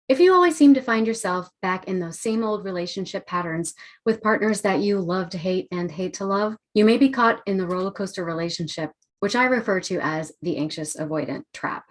If you always seem to find yourself back in those same old relationship patterns with partners that you love to hate and hate to love, you may be caught in the roller coaster relationship, which I refer to as the anxious avoidant trap.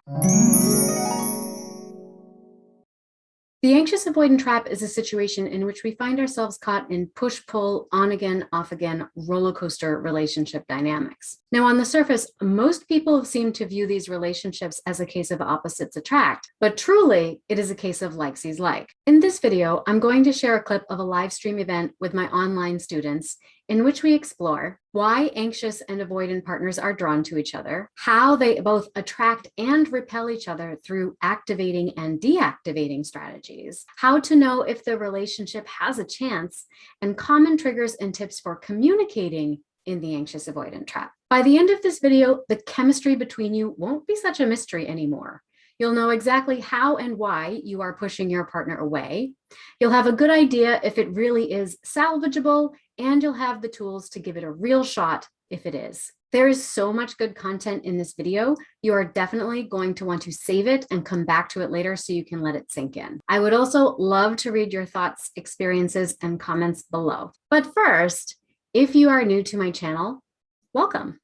The anxious avoidant trap is a situation in which we find ourselves caught in push-pull, on-again, off-again roller coaster relationship dynamics. Now, on the surface, most people seem to view these relationships as a case of opposites attract, but truly, it is a case of like sees like. In this video, I'm going to share a clip of a live stream event with my online students in which we explore why anxious and avoidant partners are drawn to each other, how they both attract and repel each other through activating and deactivating strategies, how to know if the relationship has a chance, and common triggers and tips for communicating in the anxious avoidant trap. By the end of this video, the chemistry between you won't be such a mystery anymore. You'll know exactly how and why you are pushing your partner away. You'll have a good idea if it really is salvageable, and you'll have the tools to give it a real shot if it is. There is so much good content in this video. You are definitely going to want to save it and come back to it later so you can let it sink in. I would also love to read your thoughts, experiences, and comments below. But first, if you are new to my channel, welcome.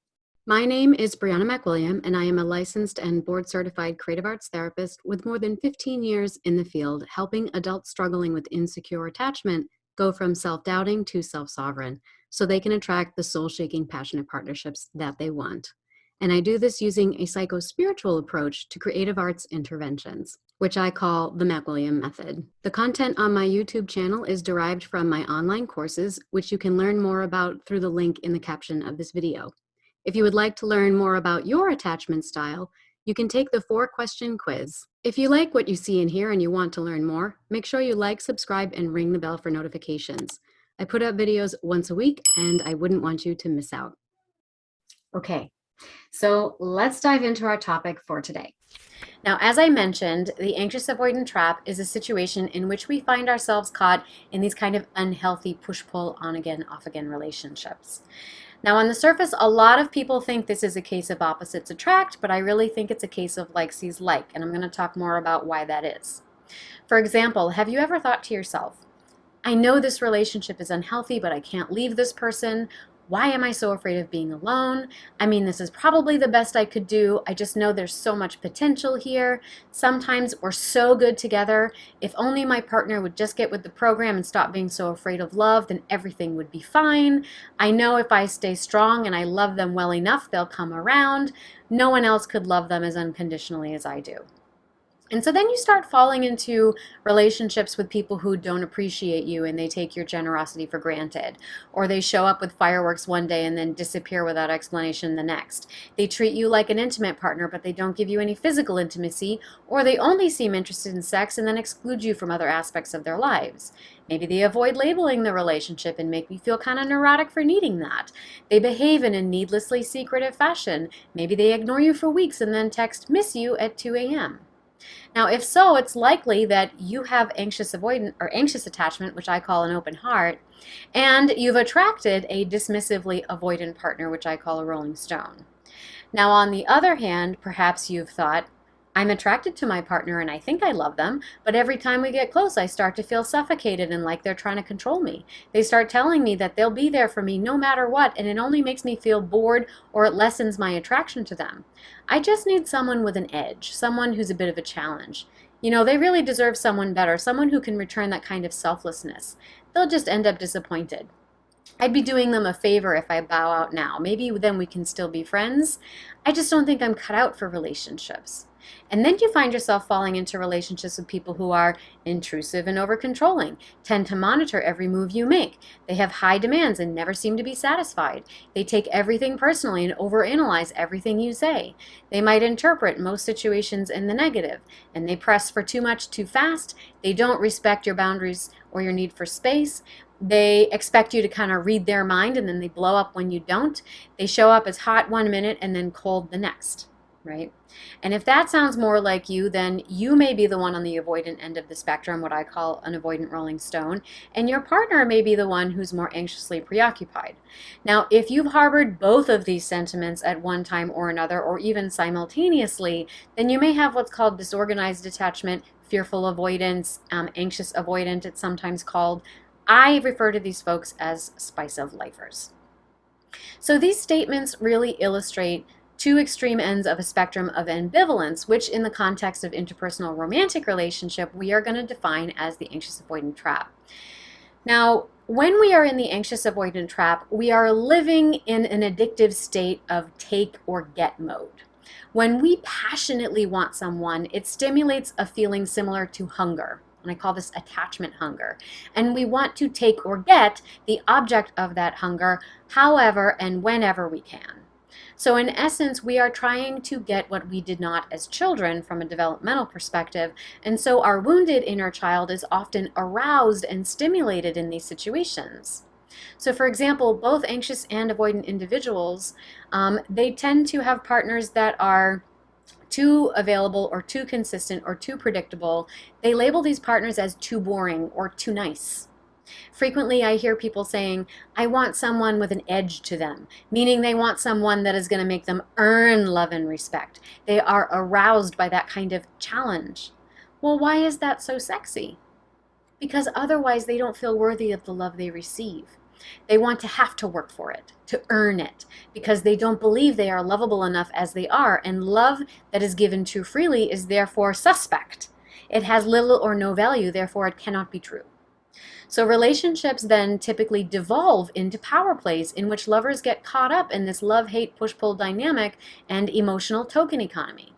My name is Briana MacWilliam, and I am a licensed and board-certified creative arts therapist with more than 15 years in the field, helping adults struggling with insecure attachment go from self-doubting to self-sovereign so they can attract the soul-shaking, passionate partnerships that they want. And I do this using a psycho-spiritual approach to creative arts interventions, which I call the MacWilliam method. The content on my YouTube channel is derived from my online courses, which you can learn more about through the link in the caption of this video. If you would like to learn more about your attachment style, you can take the 4-question quiz. If you like what you see and hear and you want to learn more, make sure you like, subscribe, and ring the bell for notifications. I put out videos once a week, and I wouldn't want you to miss out. Okay, so let's dive into our topic for today. Now, as I mentioned, the anxious avoidant trap is a situation in which we find ourselves caught in these kind of unhealthy push-pull, on-again, off-again relationships. Now, on the surface, a lot of people think this is a case of opposites attract, but I really think it's a case of like sees like, and I'm going to talk more about why that is. For example, have you ever thought to yourself, I know this relationship is unhealthy, but I can't leave this person. Why am I so afraid of being alone? I mean, this is probably the best I could do. I just know there's so much potential here. Sometimes we're so good together. If only my partner would just get with the program and stop being so afraid of love, then everything would be fine. I know if I stay strong and I love them well enough, they'll come around. No one else could love them as unconditionally as I do. And so then you start falling into relationships with people who don't appreciate you and they take your generosity for granted. Or they show up with fireworks one day and then disappear without explanation the next. They treat you like an intimate partner, but they don't give you any physical intimacy, or they only seem interested in sex and then exclude you from other aspects of their lives. Maybe they avoid labeling the relationship and make me feel kind of neurotic for needing that. They behave in a needlessly secretive fashion. Maybe they ignore you for weeks and then text "miss you" at 2 a.m. Now, if so, it's likely that you have anxious avoidant or anxious attachment, which I call an open heart, and you've attracted a dismissively avoidant partner, which I call a rolling stone. Now, on the other hand, perhaps you've thought, I'm attracted to my partner and I think I love them, but every time we get close, I start to feel suffocated and like they're trying to control me. They start telling me that they'll be there for me no matter what, and it only makes me feel bored or it lessens my attraction to them. I just need someone with an edge, someone who's a bit of a challenge. You know, they really deserve someone better, someone who can return that kind of selflessness. They'll just end up disappointed. I'd be doing them a favor if I bow out now. Maybe then we can still be friends. I just don't think I'm cut out for relationships. And then you find yourself falling into relationships with people who are intrusive and over-controlling, tend to monitor every move you make. They have high demands and never seem to be satisfied. They take everything personally and overanalyze everything you say. They might interpret most situations in the negative, and they press for too much too fast. They don't respect your boundaries or your need for space. They expect you to kind of read their mind, and then they blow up when you don't. They show up as hot one minute and then cold the next. Right? And if that sounds more like you, then you may be the one on the avoidant end of the spectrum, what I call an avoidant rolling stone, and your partner may be the one who's more anxiously preoccupied. Now, if you've harbored both of these sentiments at one time or another, or even simultaneously, then you may have what's called disorganized attachment, fearful avoidance, anxious avoidant, it's sometimes called. I refer to these folks as spice of lifers. So these statements really illustrate two extreme ends of a spectrum of ambivalence, which in the context of interpersonal romantic relationship, we are going to define as the anxious avoidant trap. Now, when we are in the anxious avoidant trap, we are living in an addictive state of take or get mode. When we passionately want someone, it stimulates a feeling similar to hunger. And I call this attachment hunger. And we want to take or get the object of that hunger however and whenever we can. So in essence, we are trying to get what we did not as children from a developmental perspective, and so our wounded inner child is often aroused and stimulated in these situations. So for example, both anxious and avoidant individuals, they tend to have partners that are too available or too consistent or too predictable. They label these partners as too boring or too nice. Frequently, I hear people saying, I want someone with an edge to them, meaning they want someone that is going to make them earn love and respect. They are aroused by that kind of challenge. Well, why is that so sexy? Because otherwise they don't feel worthy of the love they receive. They want to have to work for it, to earn it, because they don't believe they are lovable enough as they are, and love that is given too freely is therefore suspect. It has little or no value, therefore it cannot be true. So relationships then typically devolve into power plays in which lovers get caught up in this love-hate push-pull dynamic and emotional token economy.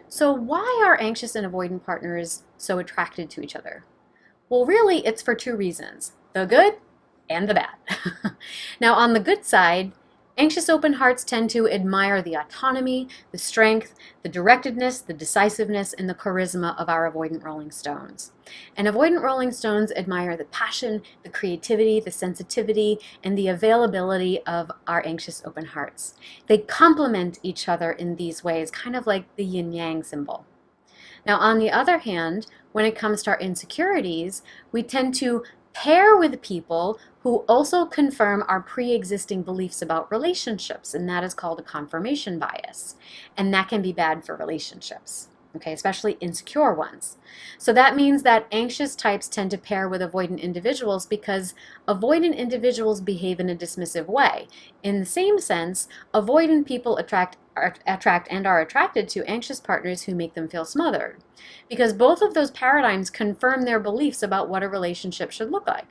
So why are anxious and avoidant partners so attracted to each other? Well, really, it's for two reasons, the good and the bad. Now, on the good side, anxious open hearts tend to admire the autonomy, the strength, the directedness, the decisiveness, and the charisma of our avoidant Rolling Stones. And avoidant Rolling Stones admire the passion, the creativity, the sensitivity, and the availability of our anxious open hearts. They complement each other in these ways, kind of like the yin-yang symbol. Now, on the other hand, when it comes to our insecurities, we tend to pair with people who also confirm our pre-existing beliefs about relationships, and that is called a confirmation bias. And that can be bad for relationships, okay, especially insecure ones. So that means that anxious types tend to pair with avoidant individuals because avoidant individuals behave in a dismissive way. In the same sense, avoidant people attract and are attracted to anxious partners who make them feel smothered, because both of those paradigms confirm their beliefs about what a relationship should look like.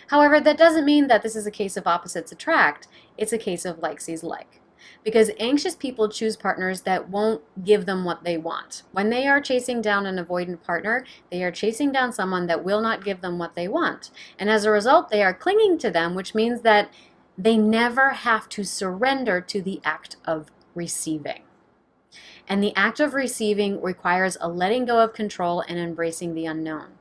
However, that doesn't mean that this is a case of opposites attract. It's a case of like sees like. Because anxious people choose partners that won't give them what they want. When they are chasing down an avoidant partner, they are chasing down someone that will not give them what they want. And as a result, they are clinging to them, which means that they never have to surrender to the act of receiving. And the act of receiving requires a letting go of control and embracing the unknown.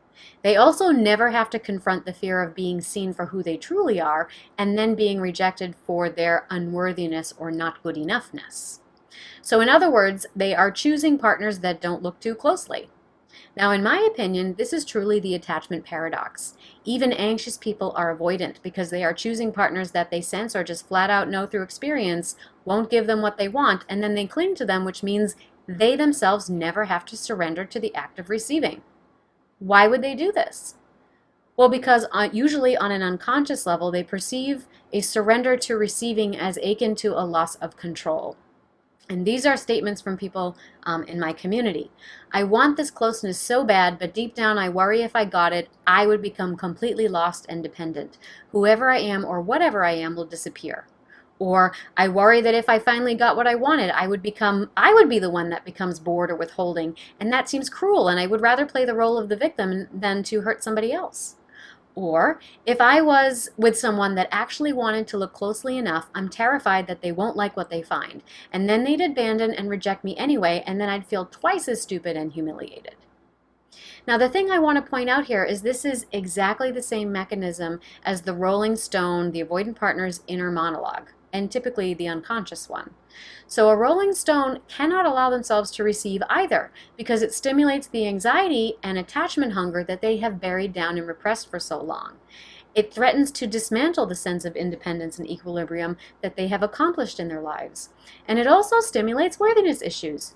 They also never have to confront the fear of being seen for who they truly are and then being rejected for their unworthiness or not good enoughness. So in other words, they are choosing partners that don't look too closely. Now, in my opinion, this is truly the attachment paradox. Even anxious people are avoidant because they are choosing partners that they sense or just flat out know through experience won't give them what they want, and then they cling to them, which means they themselves never have to surrender to the act of receiving. Why would they do this? Well, because usually on an unconscious level, they perceive a surrender to receiving as akin to a loss of control. And these are statements from people in my community. I want this closeness so bad, but deep down I worry if I got it, I would become completely lost and dependent. Whoever I am or whatever I am will disappear. Or I worry that if I finally got what I wanted, I would be the one that becomes bored or withholding, and that seems cruel, and I would rather play the role of the victim than to hurt somebody else. Or if I was with someone that actually wanted to look closely enough, I'm terrified that they won't like what they find, and then they'd abandon and reject me anyway, and then I'd feel twice as stupid and humiliated. Now, the thing I want to point out here is this is exactly the same mechanism as the Rolling Stone, the avoidant partner's inner monologue, and typically the unconscious one. So a Rolling Stone cannot allow themselves to receive either because it stimulates the anxiety and attachment hunger that they have buried down and repressed for so long. It threatens to dismantle the sense of independence and equilibrium that they have accomplished in their lives. And it also stimulates worthiness issues.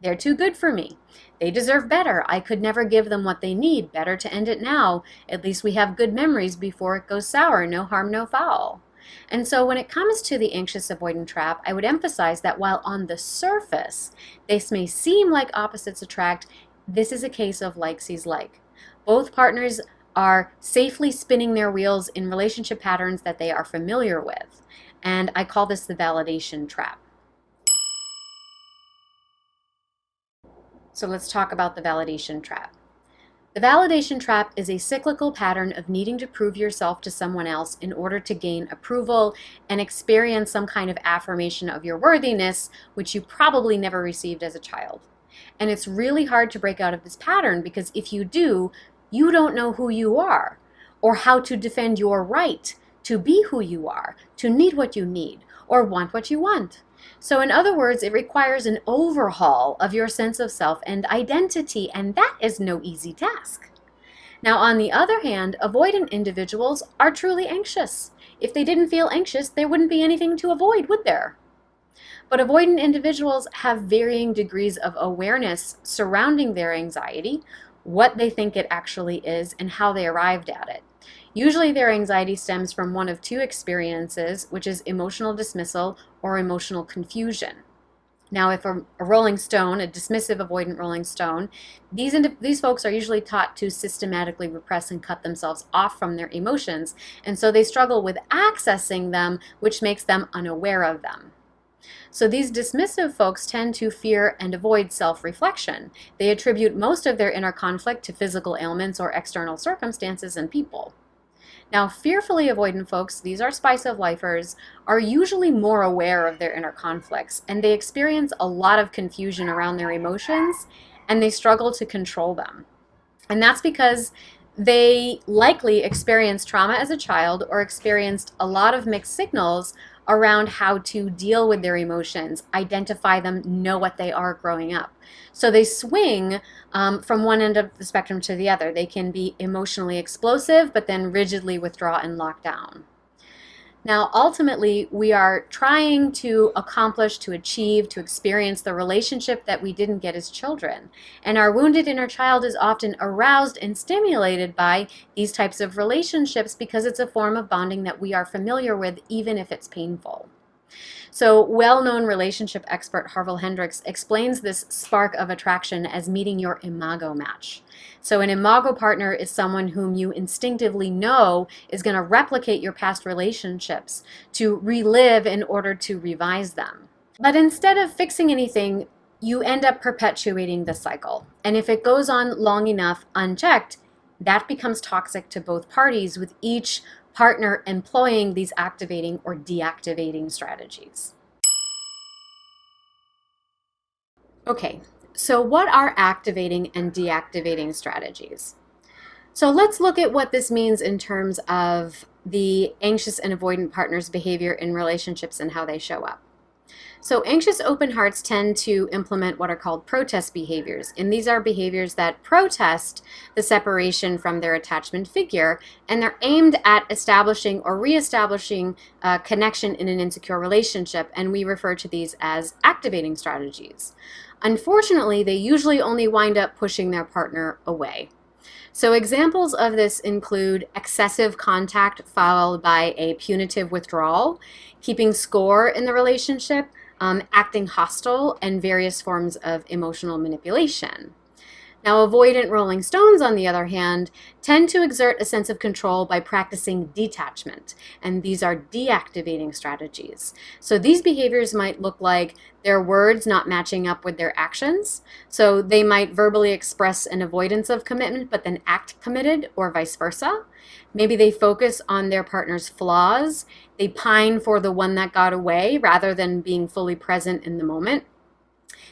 They're too good for me. They deserve better. I could never give them what they need. Better to end it now. At least we have good memories before it goes sour. No harm, no foul. And so when it comes to the anxious avoidant trap, I would emphasize that while on the surface this may seem like opposites attract, this is a case of like sees like. Both partners are safely spinning their wheels in relationship patterns that they are familiar with. And I call this the validation trap. So let's talk about the validation trap. The validation trap is a cyclical pattern of needing to prove yourself to someone else in order to gain approval and experience some kind of affirmation of your worthiness, which you probably never received as a child. And it's really hard to break out of this pattern because if you do, you don't know who you are or how to defend your right to be who you are, to need what you need, or want what you want. So in other words, it requires an overhaul of your sense of self and identity, and that is no easy task. Now, on the other hand, avoidant individuals are truly anxious. If they didn't feel anxious, there wouldn't be anything to avoid, would there? But avoidant individuals have varying degrees of awareness surrounding their anxiety, what they think it actually is, and how they arrived at it. Usually their anxiety stems from one of two experiences, which is emotional dismissal or emotional confusion. Now, if a rolling stone, a dismissive avoidant rolling stone, these folks are usually taught to systematically repress and cut themselves off from their emotions, and so they struggle with accessing them, which makes them unaware of them. So these dismissive folks tend to fear and avoid self-reflection. They attribute most of their inner conflict to physical ailments or external circumstances and people. Now, fearfully avoidant folks, these are spice of lifers, are usually more aware of their inner conflicts, and they experience a lot of confusion around their emotions, and they struggle to control them. And that's because they likely experienced trauma as a child or experienced a lot of mixed signals around how to deal with their emotions, identify them, know what they are growing up. So they swing from one end of the spectrum to the other. They can be emotionally explosive, but then rigidly withdraw and lock down. Now, ultimately, we are trying to accomplish, to achieve, to experience the relationship that we didn't get as children. And our wounded inner child is often aroused and stimulated by these types of relationships because it's a form of bonding that we are familiar with, even if it's painful. So well-known relationship expert Harville Hendricks explains this spark of attraction as meeting your imago match. So an imago partner is someone whom you instinctively know is going to replicate your past relationships, to relive in order to revise them. But instead of fixing anything, you end up perpetuating the cycle. And if it goes on long enough unchecked, that becomes toxic to both parties, with each partner employing these activating or deactivating strategies. Okay, so what are activating and deactivating strategies? So let's look at what this means in terms of the anxious and avoidant partners' behavior in relationships and how they show up. So anxious open hearts tend to implement what are called protest behaviors, and these are behaviors that protest the separation from their attachment figure, and they're aimed at establishing or reestablishing a connection in an insecure relationship, and we refer to these as activating strategies. Unfortunately, they usually only wind up pushing their partner away. So examples of this include excessive contact followed by a punitive withdrawal, keeping score in the relationship, acting hostile, and various forms of emotional manipulation. Now, avoidant rolling stones, on the other hand, tend to exert a sense of control by practicing detachment, and these are deactivating strategies. So these behaviors might look like their words not matching up with their actions. So they might verbally express an avoidance of commitment, but then act committed, or vice versa. Maybe they focus on their partner's flaws. They pine for the one that got away rather than being fully present in the moment.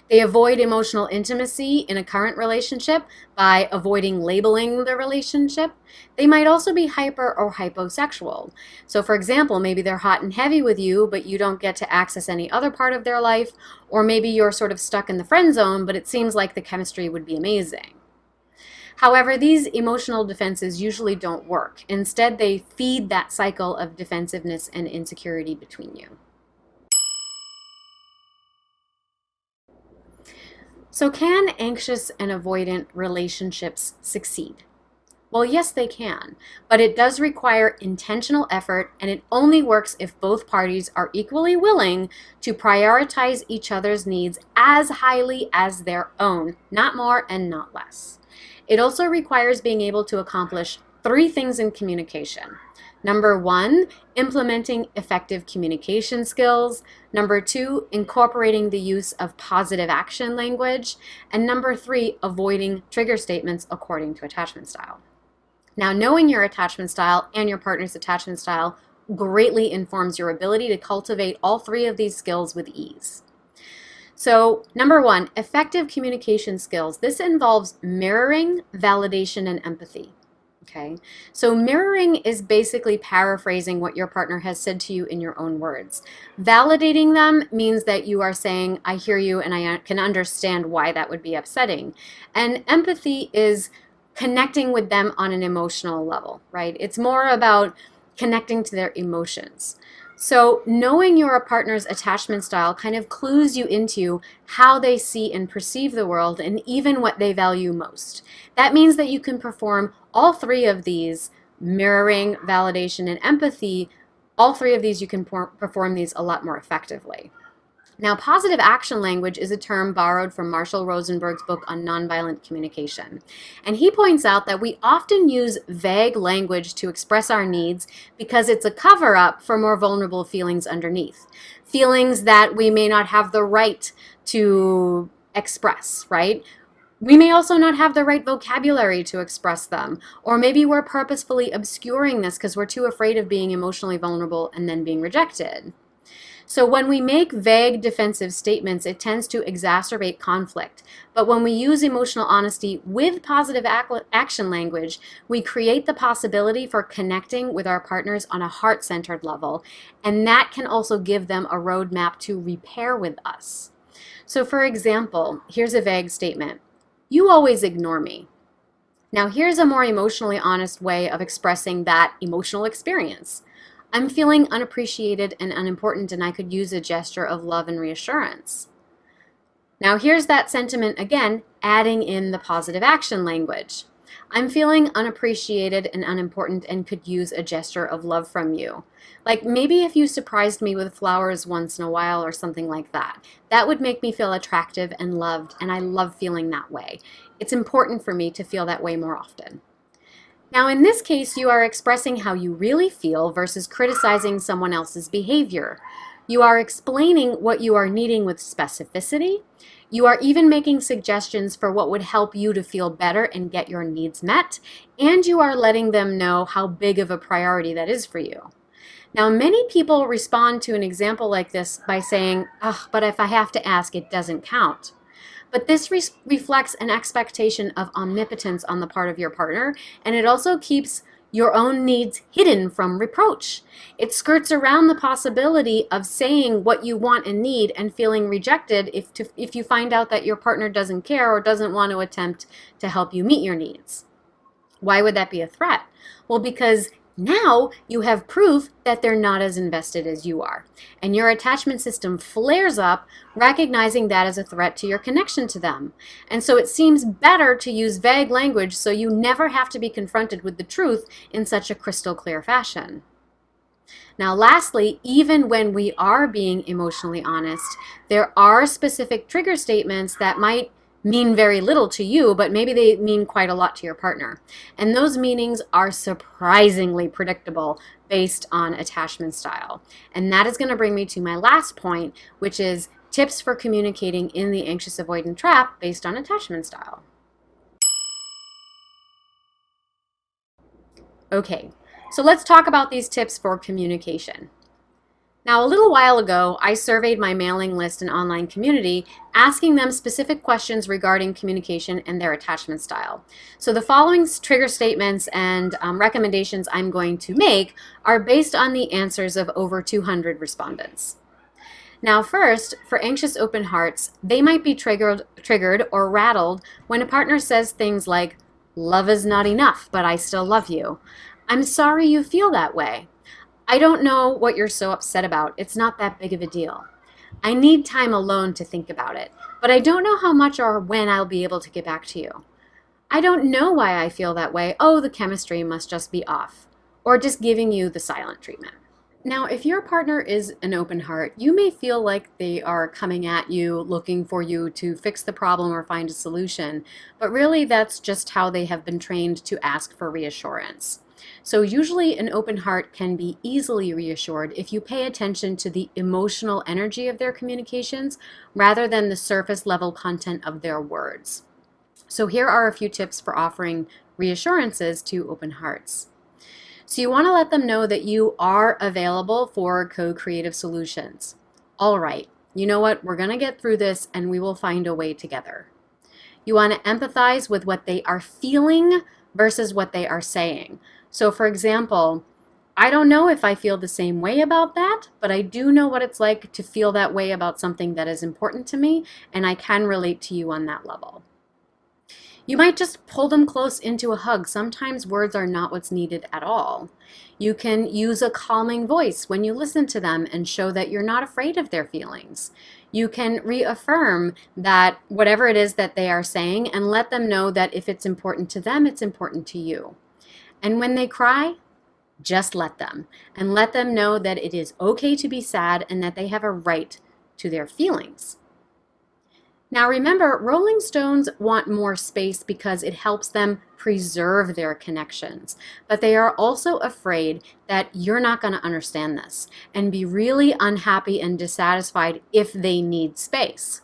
They avoid emotional intimacy in a current relationship by avoiding labeling the relationship. They might also be hyper or hyposexual. So for example, maybe they're hot and heavy with you, but you don't get to access any other part of their life, or maybe you're sort of stuck in the friend zone, but it seems like the chemistry would be amazing. However, these emotional defenses usually don't work. Instead, they feed that cycle of defensiveness and insecurity between you. So, can anxious and avoidant relationships succeed? Well, yes, they can, but it does require intentional effort, and it only works if both parties are equally willing to prioritize each other's needs as highly as their own, not more and not less. It also requires being able to accomplish three things in communication. Number one, implementing effective communication skills. Number two, incorporating the use of positive action language. And number three, avoiding trigger statements according to attachment style. Now, knowing your attachment style and your partner's attachment style greatly informs your ability to cultivate all three of these skills with ease. So, number one, effective communication skills. This involves mirroring, validation, and empathy. Okay, so mirroring is basically paraphrasing what your partner has said to you in your own words. Validating them means that you are saying, I hear you and I can understand why that would be upsetting. And empathy is connecting with them on an emotional level, right? It's more about connecting to their emotions. So knowing your partner's attachment style kind of clues you into how they see and perceive the world and even what they value most. That means that you can perform all three of these, mirroring, validation, and empathy. All three of these, you can perform these a lot more effectively. Now, positive action language is a term borrowed from Marshall Rosenberg's book on nonviolent communication. And he points out that we often use vague language to express our needs because it's a cover-up for more vulnerable feelings underneath. Feelings that we may not have the right to express, right? We may also not have the right vocabulary to express them. Or maybe we're purposefully obscuring this because we're too afraid of being emotionally vulnerable and then being rejected. So when we make vague defensive statements, it tends to exacerbate conflict. But when we use emotional honesty with positive action language, we create the possibility for connecting with our partners on a heart-centered level. And that can also give them a roadmap to repair with us. So for example, here's a vague statement. You always ignore me. Now here's a more emotionally honest way of expressing that emotional experience. I'm feeling unappreciated and unimportant, and I could use a gesture of love and reassurance. Now here's that sentiment again, adding in the positive action language. I'm feeling unappreciated and unimportant and could use a gesture of love from you. Like maybe if you surprised me with flowers once in a while or something like that. That would make me feel attractive and loved, and I love feeling that way. It's important for me to feel that way more often. Now, in this case, you are expressing how you really feel versus criticizing someone else's behavior. You are explaining what you are needing with specificity. You are even making suggestions for what would help you to feel better and get your needs met. And you are letting them know how big of a priority that is for you. Now, many people respond to an example like this by saying, "Ugh, but if I have to ask, it doesn't count." But this reflects an expectation of omnipotence on the part of your partner, and it also keeps your own needs hidden from reproach. It skirts around the possibility of saying what you want and need and feeling rejected if you find out that your partner doesn't care or doesn't want to attempt to help you meet your needs. Why would that be a threat? Well, because now you have proof that they're not as invested as you are. And your attachment system flares up, recognizing that as a threat to your connection to them. And so it seems better to use vague language so you never have to be confronted with the truth in such a crystal clear fashion. Now, lastly, even when we are being emotionally honest, there are specific trigger statements that might mean very little to you, but maybe they mean quite a lot to your partner. And those meanings are surprisingly predictable based on attachment style. And that is going to bring me to my last point, which is tips for communicating in the anxious avoidant trap based on attachment style. Okay, so let's talk about these tips for communication. Now, a little while ago, I surveyed my mailing list and online community, asking them specific questions regarding communication and their attachment style. So the following trigger statements and recommendations I'm going to make are based on the answers of over 200 respondents. Now, first, for anxious open hearts, they might be triggered or rattled when a partner says things like, Love is not enough, but I still love you. I'm sorry you feel that way. I don't know what you're so upset about. It's not that big of a deal. I need time alone to think about it, but I don't know how much or when I'll be able to get back to you. I don't know why I feel that way. Oh, the chemistry must just be off. Or just giving you the silent treatment. Now, if your partner is an open heart, you may feel like they are coming at you looking for you to fix the problem or find a solution, but really that's just how they have been trained to ask for reassurance. So usually an open heart can be easily reassured if you pay attention to the emotional energy of their communications rather than the surface level content of their words. So here are a few tips for offering reassurances to open hearts. So you want to let them know that you are available for co-creative solutions. All right, you know what? We're going to get through this and we will find a way together. You want to empathize with what they are feeling versus what they are saying. So for example, I don't know if I feel the same way about that, but I do know what it's like to feel that way about something that is important to me, and I can relate to you on that level. You might just pull them close into a hug. Sometimes words are not what's needed at all. You can use a calming voice when you listen to them and show that you're not afraid of their feelings. You can reaffirm that whatever it is that they are saying and let them know that if it's important to them, it's important to you. And when they cry, just let them. And let them know that it is okay to be sad and that they have a right to their feelings. Now remember, Rolling Stones want more space because it helps them preserve their connections. But they are also afraid that you're not going to understand this and be really unhappy and dissatisfied if they need space.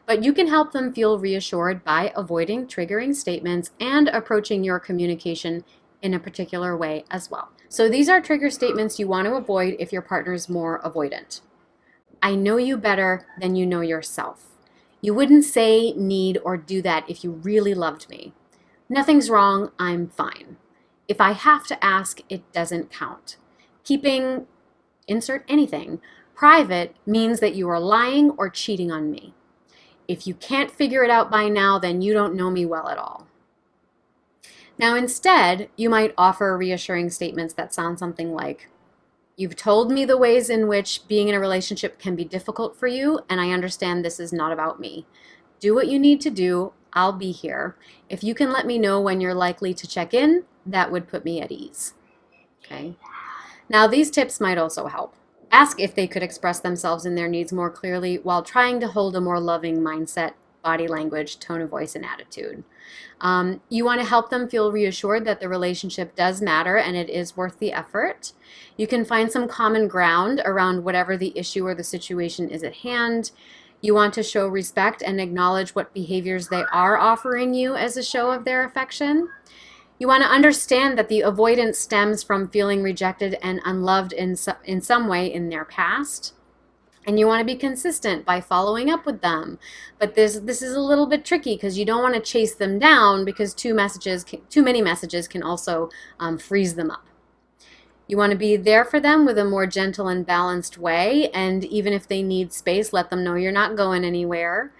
But you can help them feel reassured by avoiding triggering statements and approaching your communication in a particular way as well. So these are trigger statements you want to avoid if your partner is more avoidant. I know you better than you know yourself. You wouldn't say, need, or do that if you really loved me. Nothing's wrong, I'm fine. If I have to ask, it doesn't count. Keeping, insert anything, private means that you are lying or cheating on me. If you can't figure it out by now, then you don't know me well at all. Now instead, you might offer reassuring statements that sound something like, you've told me the ways in which being in a relationship can be difficult for you, and I understand this is not about me. Do what you need to do. I'll be here. If you can let me know when you're likely to check in, that would put me at ease. Okay. Now, these tips might also help. Ask if they could express themselves and their needs more clearly while trying to hold a more loving mindset, body language, tone of voice, and attitude. You want to help them feel reassured that the relationship does matter and it is worth the effort. You can find some common ground around whatever the issue or the situation is at hand. You want to show respect and acknowledge what behaviors they are offering you as a show of their affection. You want to understand that the avoidance stems from feeling rejected and unloved in some way in their past. And you want to be consistent by following up with them. But this is a little bit tricky because you don't want to chase them down because too many messages can also freeze them up. You want to be there for them with a more gentle and balanced way. And even if they need space, let them know you're not going anywhere.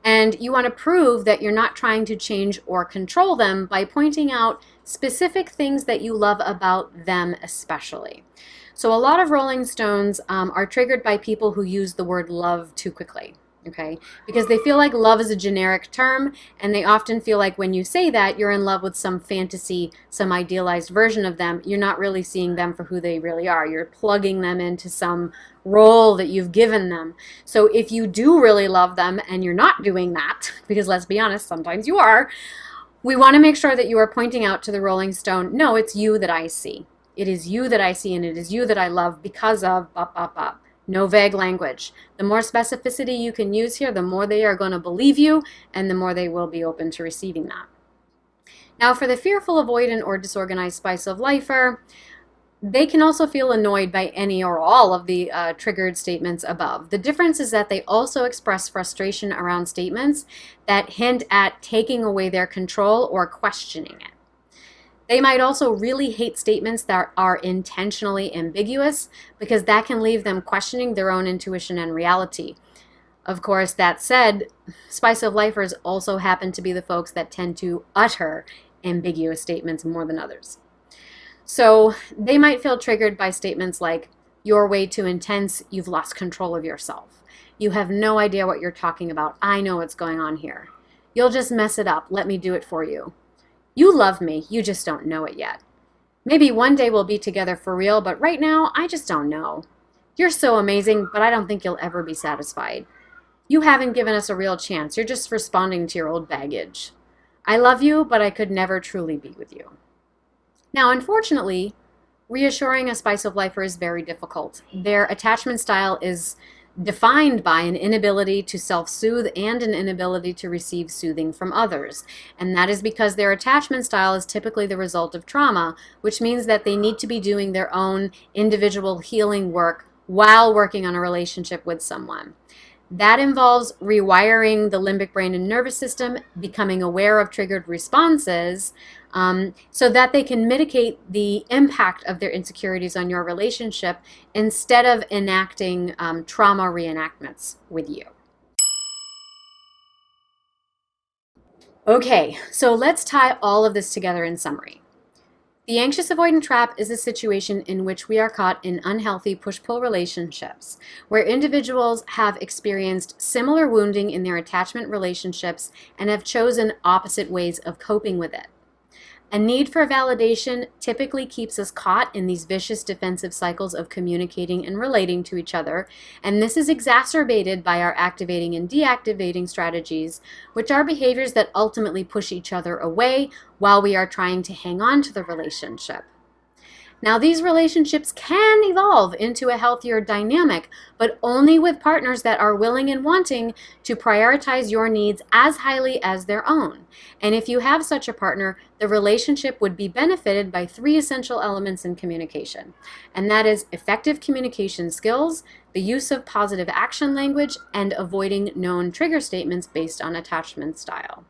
And you want to prove that you're not trying to change or control them by pointing out specific things that you love about them especially. So a lot of Rolling Stones are triggered by people who use the word love too quickly, okay? Because they feel like love is a generic term, and they often feel like when you say that, you're in love with some fantasy, some idealized version of them. You're not really seeing them for who they really are. You're plugging them into some role that you've given them. So if you do really love them and you're not doing that, because let's be honest, sometimes you are, we want to make sure that you are pointing out to the Rolling Stone, no, it's you that I see. It is you that I see, and it is you that I love because of bop, bop, bop. No vague language. The more specificity you can use here, the more they are going to believe you, and the more they will be open to receiving that. Now, for the fearful, avoidant, or disorganized spice of lifer, they can also feel annoyed by any or all of the triggered statements above. The difference is that they also express frustration around statements that hint at taking away their control or questioning it. They might also really hate statements that are intentionally ambiguous because that can leave them questioning their own intuition and reality. Of course, that said, spice of lifers also happen to be the folks that tend to utter ambiguous statements more than others. So they might feel triggered by statements like, "You're way too intense, you've lost control of yourself. You have no idea what you're talking about. I know what's going on here. You'll just mess it up. Let me do it for you. You love me, you just don't know it yet. Maybe one day we'll be together for real, but right now, I just don't know. You're so amazing, but I don't think you'll ever be satisfied. You haven't given us a real chance. You're just responding to your old baggage. I love you, but I could never truly be with you." Now, unfortunately, reassuring a spice of lifer is very difficult. Their attachment style is defined by an inability to self-soothe and an inability to receive soothing from others. And that is because their attachment style is typically the result of trauma, which means that they need to be doing their own individual healing work while working on a relationship with someone. That involves rewiring the limbic brain and nervous system, becoming aware of triggered responses, so that they can mitigate the impact of their insecurities on your relationship instead of enacting trauma reenactments with you. Okay, so let's tie all of this together in summary. The anxious avoidant trap is a situation in which we are caught in unhealthy push-pull relationships, where individuals have experienced similar wounding in their attachment relationships and have chosen opposite ways of coping with it. A need for validation typically keeps us caught in these vicious defensive cycles of communicating and relating to each other, and this is exacerbated by our activating and deactivating strategies, which are behaviors that ultimately push each other away while we are trying to hang on to the relationship. Now, these relationships can evolve into a healthier dynamic, but only with partners that are willing and wanting to prioritize your needs as highly as their own. And if you have such a partner, the relationship would be benefited by 3 essential elements in communication. And that is effective communication skills, the use of positive action language, and avoiding known trigger statements based on attachment style.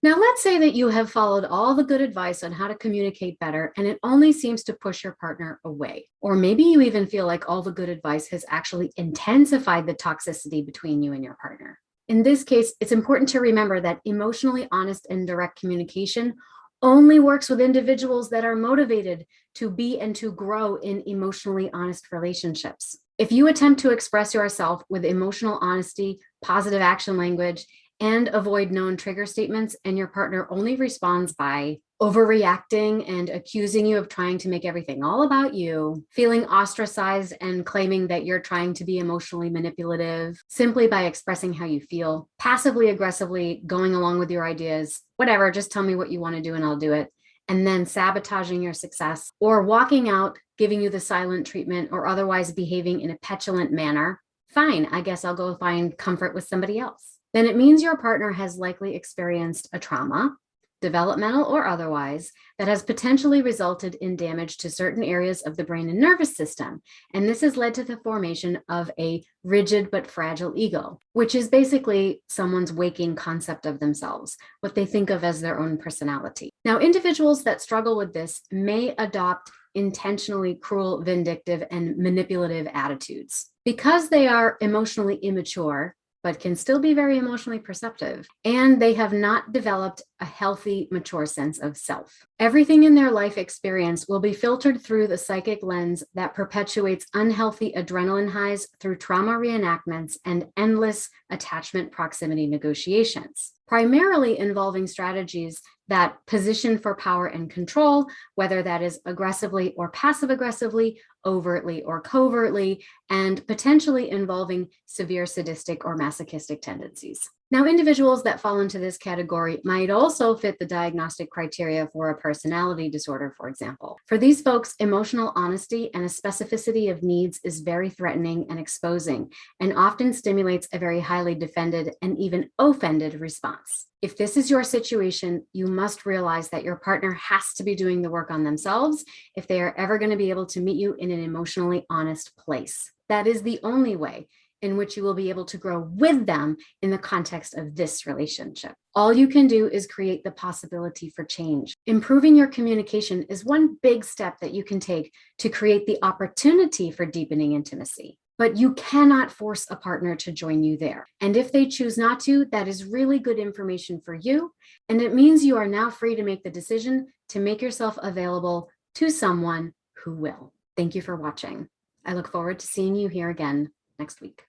Now, let's say that you have followed all the good advice on how to communicate better, and it only seems to push your partner away. Or maybe you even feel like all the good advice has actually intensified the toxicity between you and your partner. In this case, it's important to remember that emotionally honest and direct communication only works with individuals that are motivated to be and to grow in emotionally honest relationships. If you attempt to express yourself with emotional honesty, positive action language, and avoid known trigger statements, and your partner only responds by overreacting and accusing you of trying to make everything all about you, feeling ostracized and claiming that you're trying to be emotionally manipulative simply by expressing how you feel, passively aggressively going along with your ideas, whatever, just tell me what you want to do and I'll do it, and then sabotaging your success, or walking out, giving you the silent treatment, or otherwise behaving in a petulant manner, fine, I guess I'll go find comfort with somebody else. Then it means your partner has likely experienced a trauma, developmental or otherwise, that has potentially resulted in damage to certain areas of the brain and nervous system. And this has led to the formation of a rigid but fragile ego, which is basically someone's waking concept of themselves, what they think of as their own personality. Now, individuals that struggle with this may adopt intentionally cruel, vindictive, and manipulative attitudes. Because they are emotionally immature, but can still be very emotionally perceptive, and they have not developed a healthy, mature sense of self. Everything in their life experience will be filtered through the psychic lens that perpetuates unhealthy adrenaline highs through trauma reenactments and endless attachment proximity negotiations, primarily involving strategies that position for power and control, whether that is aggressively or passive aggressively, overtly or covertly, and potentially involving severe sadistic or masochistic tendencies. Now, individuals that fall into this category might also fit the diagnostic criteria for a personality disorder, for example. For these folks, emotional honesty and a specificity of needs is very threatening and exposing, and often stimulates a very highly defended and even offended response. If this is your situation, you must realize that your partner has to be doing the work on themselves if they are ever going to be able to meet you in an emotionally honest place. That is the only way in which you will be able to grow with them in the context of this relationship. All you can do is create the possibility for change. Improving your communication is one big step that you can take to create the opportunity for deepening intimacy. but you cannot force a partner to join you there. And if they choose not to, that is really good information for you. And it means you are now free to make the decision to make yourself available to someone who will. Thank you for watching. I look forward to seeing you here again next week.